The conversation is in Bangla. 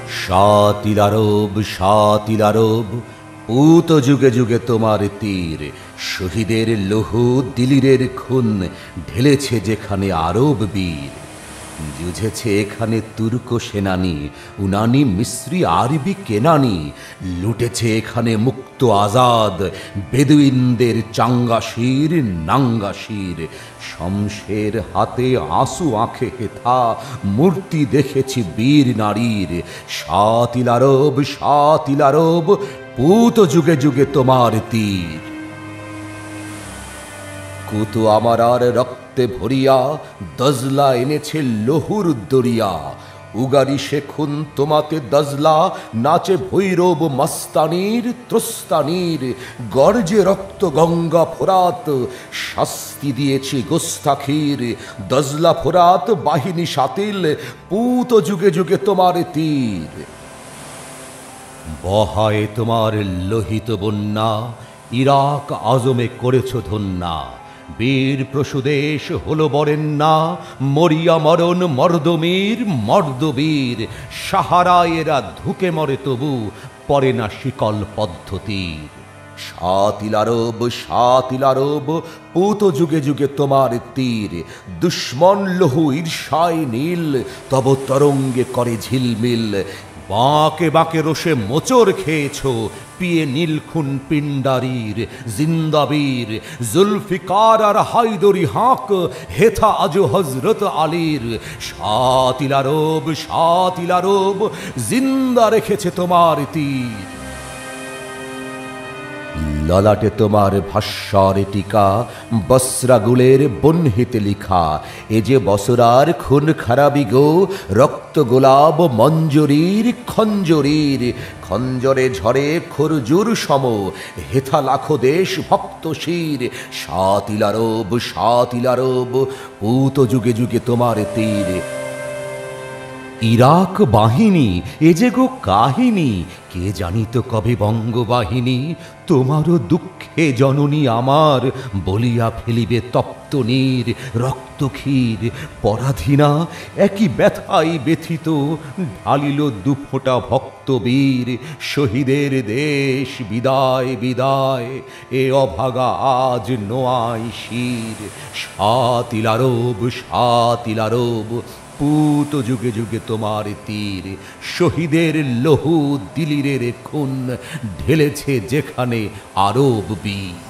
শাতিল আরব শাতিল আরব, পুত যুগে যুগে তোমার তীর, শহীদের লৌহ দিলিরের খুন ঢেলেছে যেখানে আরব বীর। যুঝেছে এখানে তুর্ক সেনানি, উনানি মিস্রি আরবি কেনানি, লুটেছে এখানে মুক্ত আজাদ বেদুইনদের চাঙ্গাশির নাঙ্গাশির। শমশের হাতে আঁসু আঁখে হেথা মূর্তি দেখেছি বীর নারীর। শাতিল আরব, পুত যুগে যুগে তোমার তীর। কুতু আমার আর রক্তে ভরিয়া দজলা এনেছে লহুর দরিয়া। উগারি শেখুন তোমাতে দজলা, নাচে ভৈরব মস্তানির ত্রস্তানির। গর্জে রক্ত গঙ্গা ফোরাত, শাস্তি দিয়েছি গোস্তাখির। দজলা ফোরাত বাহিনী শাতিল, পুত যুগে যুগে তোমার তীর। বহায় তোমার লোহিত বন্যা, ইরাক আজমে করেছ ধন্যা। বীর প্রসুদেশ হল বরেণ্যা, মরিয়া মরণ মর্দমীর মর্দবীর। সাহারায় এরা ধুকে মরে তবু পরে না শিকল পদ্ধতির। শাতিল আরব, পুত যুগে যুগে তোমার তীর। দুশ্মন লহু ঈর্ষায় নীল, তব তরঙ্গে করে ঝিলমিল। বাঁকে বাঁকে রোষে মোচর খেয়েছ, পিয়ে নীলখুন পিণ্ডারির। জিন্দাবীর জুলফিকার আর হায়দরি হাঁক, হেথা আজো হজরত আলীর। শাতিল আরব, জিন্দা রেখেছে তোমার তীর। ললাটে তোমার ভাস্বর টিকা, বস্রাগুলের বহ্নিতে লিখা। এ যে বসরার খুন খারাবি গো, রক্ত গোলাপ মঞ্জুরির খঞ্জরির। খঞ্জরে ঝরে খরজুর সম, হেথা লাখো দেশ ভক্ত শির। শাতিল আরব, পুত যুগে যুগে তোমার তীর। ইরাক বাহিনী এ যে গো কাহিনী, কে জানিত কবে বঙ্গবাহিনী। তোমারও দুঃখে জননী আমার, বলিয়া ফেলিবে তপ্ত নীর। রক্তক্ষীর পরাধীনা একই ব্যথায় ব্যথিত, ঢালিল দুফোঁটা ভক্তবীর। শহীদের দেশ বিদায় বিদায়, এ অভাগা আজ নোয়াই শির। শাতিল আরব, পুত যুগে যুগে তোমার তীর। শহীদের লহু দিলিরের খুন ঢেলেছে যেখানে আরব বীর।